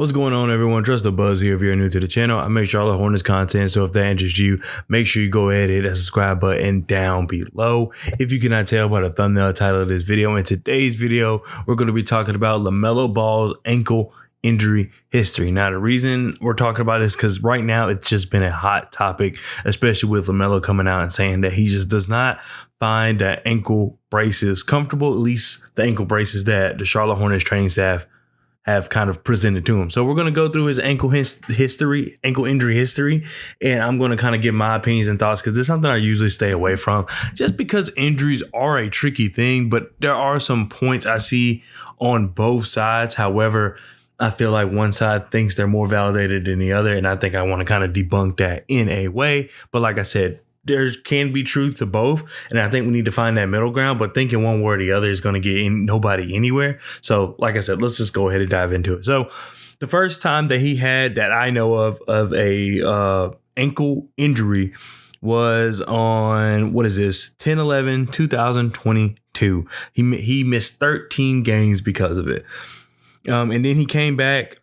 What's going on, everyone? Trust the Buzz here. If you're new to the channel, I make Charlotte Hornets content, so if that interests you, make sure you go ahead and hit that subscribe button down below. If you cannot tell by the thumbnail title of this video, in today's video, we're going to be talking about LaMelo Ball's ankle injury history. Now, the reason we're talking about this because right now it's just been a hot topic, especially with LaMelo coming out and saying that he just does not find that ankle braces comfortable, at least the ankle braces that the Charlotte Hornets training staff have kind of presented to him. So we're going to go through his ankle injury history, and I'm going to kind of give my opinions and thoughts because this is something I usually stay away from just because injuries are a tricky thing, but there are some points I see on both sides. However, I feel like one side thinks they're more validated than the other, and I think I want to kind of debunk that in a way. But like I said, there can be truth to both, and I think we need to find that middle ground, but thinking one way or the other is going to get nobody anywhere. So like I said, let's just go ahead and dive into it. So the first time that he had that I know of a ankle injury was on, 10/11/2022. He missed 13 games because of it. And then he came back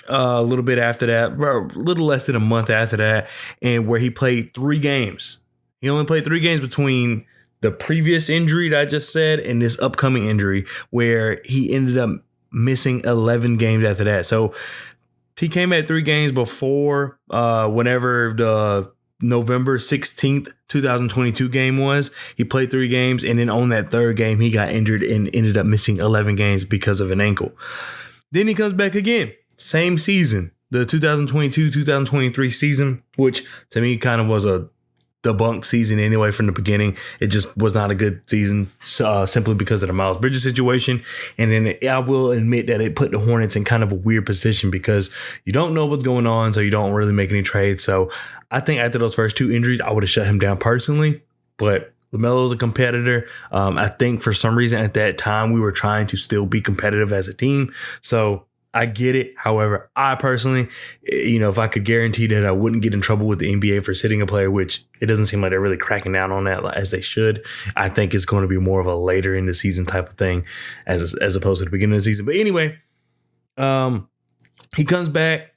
a little bit after that, a little less than a month after that, and where he played 3 games. He only played 3 games between the previous injury that I just said and this upcoming injury, where he ended up missing 11 games after that. So he came at 3 games before whenever the November 16th, 2022 game was. He played 3 games, and then on that third game, he got injured and ended up missing 11 games because of an ankle. Then he comes back again. Same season, the 2022-2023 season, which to me kind of was a debunked season anyway from the beginning. It just was not a good season simply because of the Miles Bridges situation. And then I will admit that it put the Hornets in kind of a weird position because you don't know what's going on, so you don't really make any trades. So I think after those first 2 injuries, I would have shut him down personally. But LaMelo's a competitor. I think for some reason at that time, we were trying to still be competitive as a team. So I get it. However, I personally, if I could guarantee that I wouldn't get in trouble with the NBA for sitting a player, which it doesn't seem like they're really cracking down on that as they should. I think it's going to be more of a later in the season type of thing as opposed to the beginning of the season. But anyway, he comes back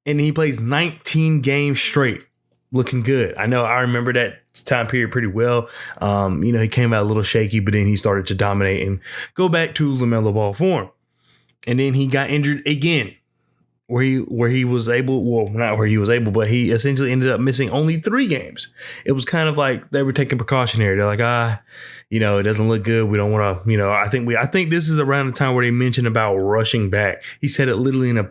and he plays 19 games straight, looking good. I know I remember that time period pretty well. He came out a little shaky, but then he started to dominate and go back to LaMelo Ball form. And then he got injured again, where he was able, well, not where he was able, but he essentially ended up missing only 3 games. It was kind of like they were taking precautionary. They're like, it doesn't look good. We don't want to, I think this is around the time where they mentioned about rushing back. He said it literally in a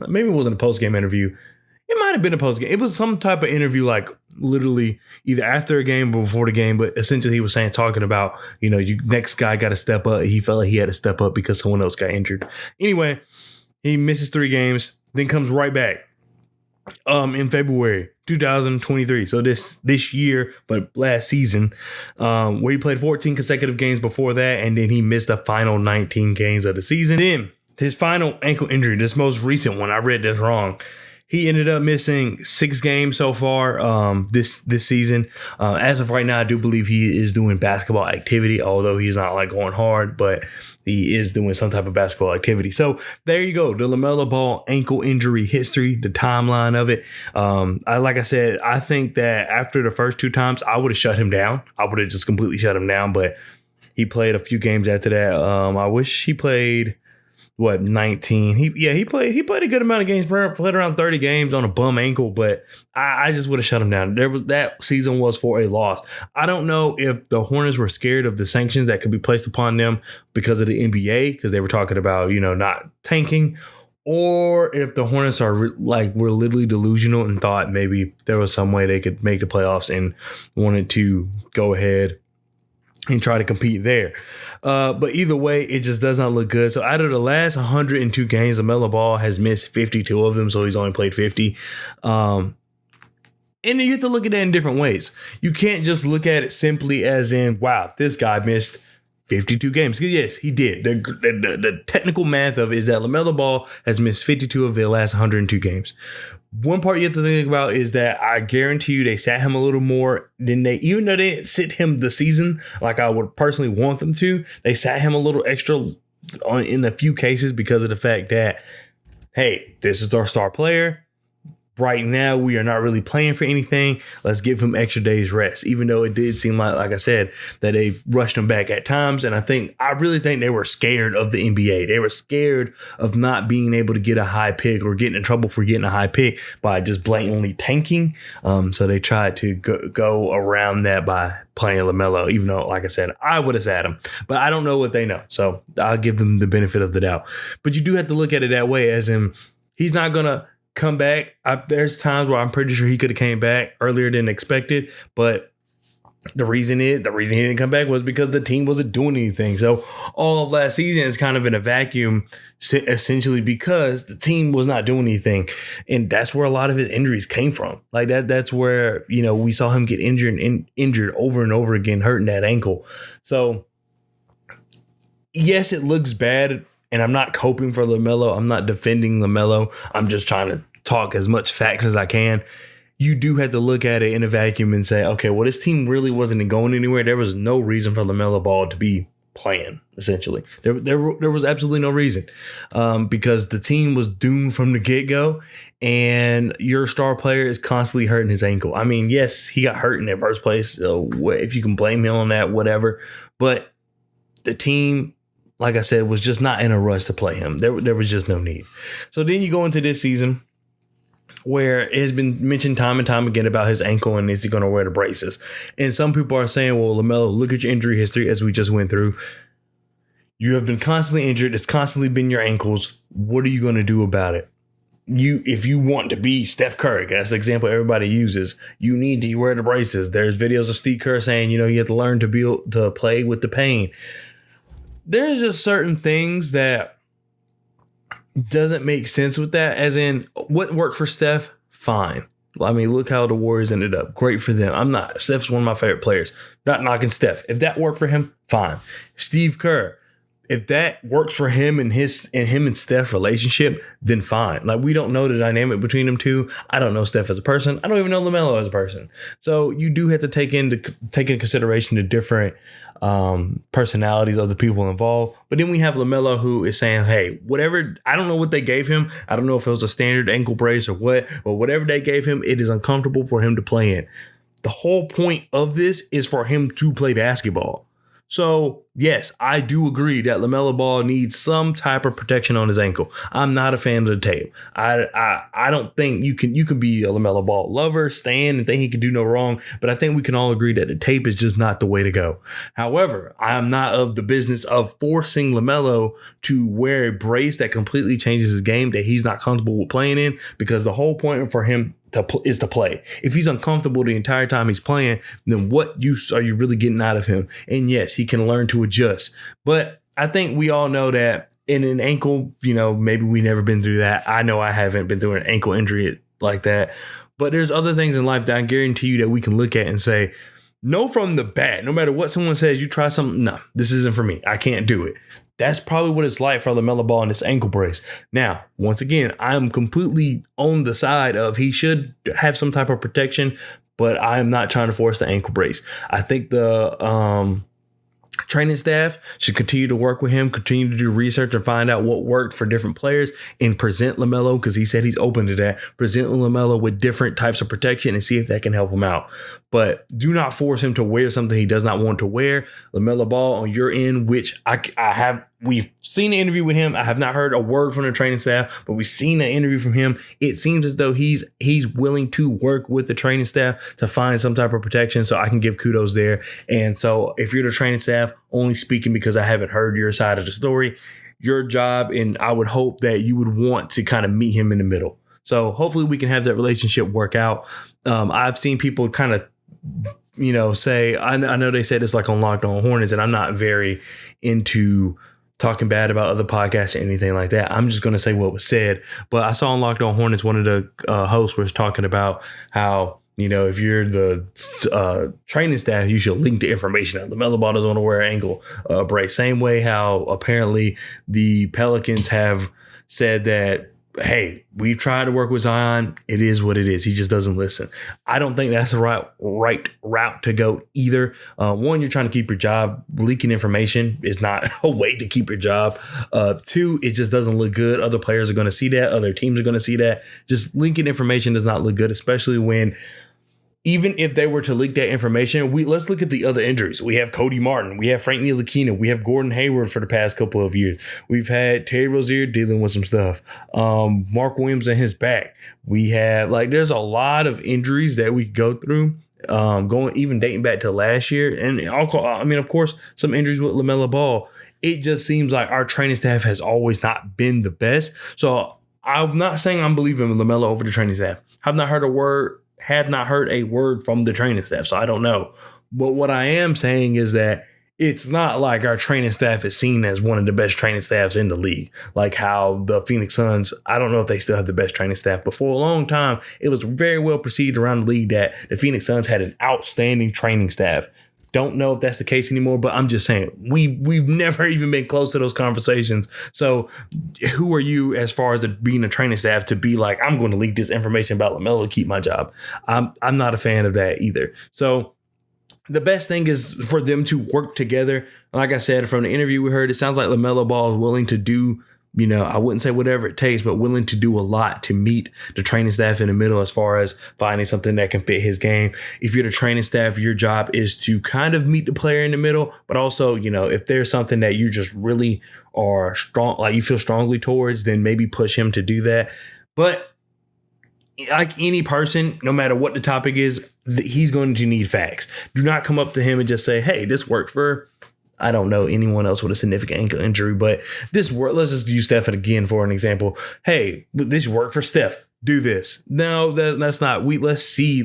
maybe it wasn't a post game interview. It might have been a post game. It was some type of interview, like literally either after a game or before the game. But essentially, he was talking about, next guy got to step up. He felt like he had to step up because someone else got injured. Anyway, he misses 3 games, then comes right back in February 2023. So this year, but last season, where he played 14 consecutive games before that, and then he missed the final 19 games of the season. Then his final ankle injury, this most recent one, I read this wrong. He ended up missing 6 games so far this season. As of right now, I do believe he is doing basketball activity, although he's not like going hard, but he is doing some type of basketball activity. So there you go, the LaMelo Ball ankle injury history, the timeline of it. Like I said, I think that after the first 2 times, I would have shut him down. I would have just completely shut him down, but he played a few games after that. I wish he played 19. He played a good amount of games, played around 30 games on a bum ankle, but I just would have shut him down. That season was for a loss. I don't know if the Hornets were scared of the sanctions that could be placed upon them because of the NBA, because they were talking about, not tanking, or if the Hornets were literally delusional and thought maybe there was some way they could make the playoffs and wanted to go ahead and try to compete there. But either way, it just does not look good. So out of the last 102 games, LaMelo Ball has missed 52 of them, so he's only played 50. And you have to look at that in different ways. You can't just look at it simply as in, wow, this guy missed 52 games. Because yes, he did. The technical math of it is that LaMelo Ball has missed 52 of the last 102 games. One part you have to think about is that I guarantee you they sat him a little more than even though they didn't sit him the season like I would personally want them to, they sat him a little extra in a few cases because of the fact that hey, this is our star player. Right now, we are not really playing for anything. Let's give him extra days rest, even though it did seem like I said, that they rushed him back at times. And I really think they were scared of the NBA. They were scared of not being able to get a high pick or getting in trouble for getting a high pick by just blatantly tanking. So they tried to go around that by playing LaMelo, even though, like I said, I would have sat him. But I don't know what they know. So I'll give them the benefit of the doubt. But you do have to look at it that way, as in he's not going to come back. There's times where I'm pretty sure he could have came back earlier than expected, but the reason he didn't come back was because the team wasn't doing anything. So all of last season is kind of in a vacuum, essentially because the team was not doing anything, and that's where a lot of his injuries came from. Like that's where we saw him get injured over and over again, hurting that ankle. So yes, it looks bad. And I'm not coping for LaMelo. I'm not defending LaMelo. I'm just trying to talk as much facts as I can. You do have to look at it in a vacuum and say, okay, well, this team really wasn't going anywhere. There was no reason for LaMelo Ball to be playing, essentially. There was absolutely no reason, because the team was doomed from the get-go, and your star player is constantly hurting his ankle. I mean, yes, he got hurt in the first place. So if you can blame him on that, whatever. But the team, like I said, was just not in a rush to play him. There was just no need. So then you go into this season where it has been mentioned time and time again about his ankle and is he going to wear the braces. And some people are saying, well, LaMelo, look at your injury history as we just went through. You have been constantly injured. It's constantly been your ankles. What are you going to do about it? If you want to be Steph Curry, that's the example everybody uses, you need to wear the braces. There's videos of Steve Kerr saying, you have to learn to play with the pain. There's just certain things that doesn't make sense with that, as in what worked for Steph, fine. I mean, look how the Warriors ended up. Great for them. Steph's one of my favorite players. Not knocking Steph. If that worked for him, fine. Steve Kerr, if that works for him and him and Steph relationship, then fine. Like, we don't know the dynamic between them two. I don't know Steph as a person. I don't even know LaMelo as a person. So you do have to take into consideration the different personalities of the people involved. But then we have LaMelo, who is saying, hey, whatever, I don't know what they gave him. I don't know if it was a standard ankle brace or what, but whatever they gave him, it is uncomfortable for him to play in. The whole point of this is for him to play basketball. So, yes, I do agree that LaMelo Ball needs some type of protection on his ankle. I'm not a fan of the tape. I don't think you can be a LaMelo Ball lover, stan, and think he can do no wrong, but I think we can all agree that the tape is just not the way to go. However, I am not of the business of forcing LaMelo to wear a brace that completely changes his game that he's not comfortable with playing in, because the whole point for him is to play. If he's uncomfortable the entire time he's playing, then what use are you really getting out of him? And yes, he can learn to adjust. But I think we all know that in an ankle, maybe we never been through that. I know I haven't been through an ankle injury like that. But there's other things in life that I guarantee you that we can look at and say, no, from the bat, no matter what someone says, you try something. No, this isn't for me. I can't do it. That's probably what it's like for LaMelo Ball and this ankle brace. Now, once again, I'm completely on the side of he should have some type of protection, but I am not trying to force the ankle brace. I think the training staff should continue to work with him, continue to do research and find out what worked for different players, and present LaMelo, because he said he's open to that, present LaMelo with different types of protection and see if that can help him out. But do not force him to wear something he does not want to wear. LaMelo Ball, on your end, which we've seen an interview with him. I have not heard a word from the training staff, but we've seen an interview from him. It seems as though he's willing to work with the training staff to find some type of protection. So I can give kudos there. And so if you're the training staff, only speaking because I haven't heard your side of the story, your job, and I would hope that you would want to kind of meet him in the middle. So hopefully we can have that relationship work out. I've seen people kind of say, I know they said it's like on Locked On Hornets, and I'm not very into talking bad about other podcasts or anything like that. I'm just going to say what was said. But I saw on Locked On Hornets, one of the hosts was talking about how, if you're the training staff, you should link the information out. LaMelo Ball doesn't want to wear an ankle brace. Same way how apparently the Pelicans have said that hey, we've tried to work with Zion. It is what it is. He just doesn't listen. I don't think that's the right route to go either. One, you're trying to keep your job. Leaking information is not a way to keep your job. Two, it just doesn't look good. Other players are going to see that. Other teams are going to see that. Just leaking information does not look good, especially when, even if they were to leak that information, let's look at the other injuries. We have Cody Martin. We have Frank Ntilikina. We have Gordon Hayward for the past couple of years. We've had Terry Rozier dealing with some stuff. Mark Williams and his back. We have, there's a lot of injuries that we go through, even dating back to last year. And of course, some injuries with LaMelo Ball. It just seems like our training staff has always not been the best. So I'm not saying I'm believing LaMelo over the training staff. Have not heard a word from the training staff, so I don't know. But what I am saying is that it's not like our training staff is seen as one of the best training staffs in the league. Like how the Phoenix Suns, I don't know if they still have the best training staff, but for a long time, it was very well perceived around the league that the Phoenix Suns had an outstanding training staff. Don't know if that's the case anymore, but I'm just saying we've never even been close to those conversations. So who are you as far as being a training staff to be like, I'm going to leak this information about LaMelo to keep my job? I'm not a fan of that either. So the best thing is for them to work together. Like I said, from the interview we heard, it sounds like LaMelo Ball is willing to do, I wouldn't say whatever it takes, but willing to do a lot to meet the training staff in the middle as far as finding something that can fit his game. If you're the training staff, your job is to kind of meet the player in the middle, but also, if there's something that you just really are strong, like you feel strongly towards, then maybe push him to do that. But like any person, no matter what the topic is, he's going to need facts. Do not come up to him and just say, hey, this worked for, I don't know anyone else with a significant ankle injury, but this work. Let's just use Steph again for an example. Hey, this worked for Steph. Do this. No, that's not. Let's see.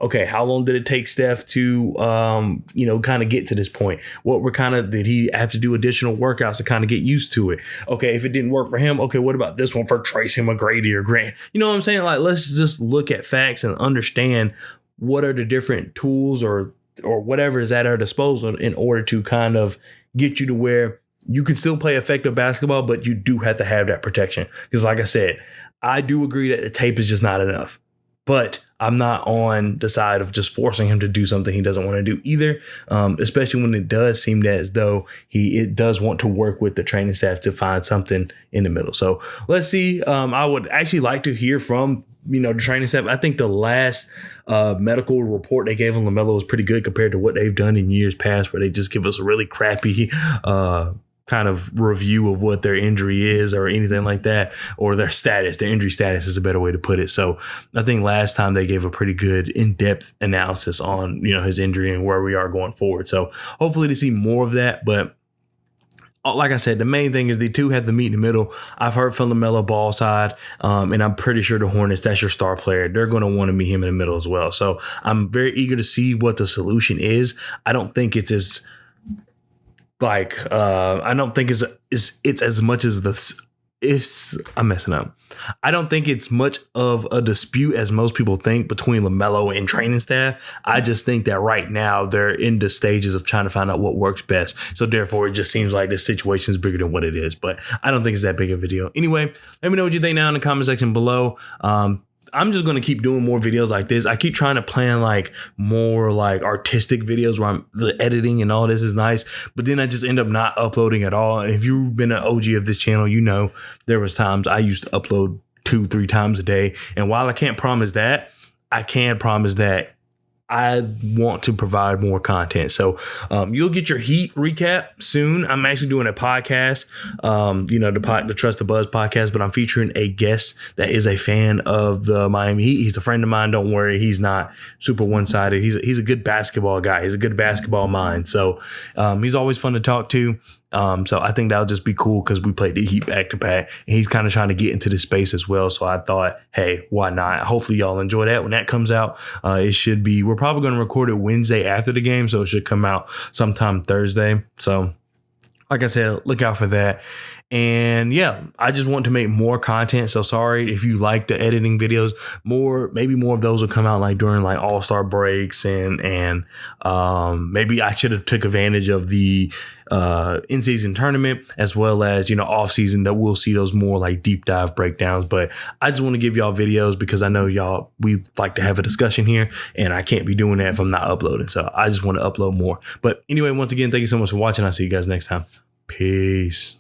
Okay, how long did it take Steph to, kind of get to this point? Did he have to do additional workouts to kind of get used to it? Okay, if it didn't work for him, okay, what about this one for Tracy McGrady or Grant? You know what I'm saying? Let's just look at facts and understand what are the different tools or whatever is at our disposal in order to kind of get you to where you can still play effective basketball, but you do have to have that protection. Because like I said, I do agree that the tape is just not enough, but I'm not on the side of just forcing him to do something he doesn't want to do either, especially when it does seem as though it does want to work with the training staff to find something in the middle. So let's see. I would actually like to hear from the training staff. I think the last medical report they gave on LaMelo was pretty good compared to what they've done in years past, where they just give us a really crappy kind of review of what their injury is or anything like that, or their status. Their injury status is a better way to put it. So I think last time they gave a pretty good in-depth analysis on his injury and where we are going forward. So hopefully to see more of that. But like I said, the main thing is the two have to meet in the middle. I've heard from the LaMelo Ball side, and I'm pretty sure the Hornets, that's your star player. They're going to want to meet him in the middle as well. So I'm very eager to see what the solution is. I don't think it's as I don't think it's as much as I'm messing up. I don't think it's much of a dispute as most people think between LaMelo and training staff. I just think that right now they're in the stages of trying to find out what works best. So therefore, it just seems like this situation is bigger than what it is. But I don't think it's that big of a deal. Anyway, let me know what you think down in the comment section below. I'm just going to keep doing more videos like this. I keep trying to plan more artistic videos where the editing and all this is nice, but then I just end up not uploading at all. And if you've been an OG of this channel, there was times I used to upload 2-3 times a day. And while I can't promise that, I can promise that I want to provide more content. So you'll get your Heat recap soon. I'm actually doing a podcast, the Trust the Buzz podcast, but I'm featuring a guest that is a fan of the Miami Heat. He's a friend of mine. Don't worry. He's not super one-sided. He's a good basketball guy. He's a good basketball mind. So he's always fun to talk to. So I think that'll just be cool because we played the Heat back to back, and he's kind of trying to get into this space as well. So I thought, hey, why not? Hopefully y'all enjoy that when that comes out. It should be, we're probably going to record it Wednesday after the game, so it should come out sometime Thursday. So like I said, look out for that. And yeah, I just want to make more content. So sorry if you like the editing videos. Maybe more of those will come out like during like all-star breaks, and maybe I should have took advantage of the in-season tournament as well as, off-season, that we'll see those more like deep dive breakdowns. But I just want to give y'all videos because I know we like to have a discussion here, and I can't be doing that if I'm not uploading. So I just want to upload more. But anyway, once again, thank you so much for watching. I'll see you guys next time. Peace.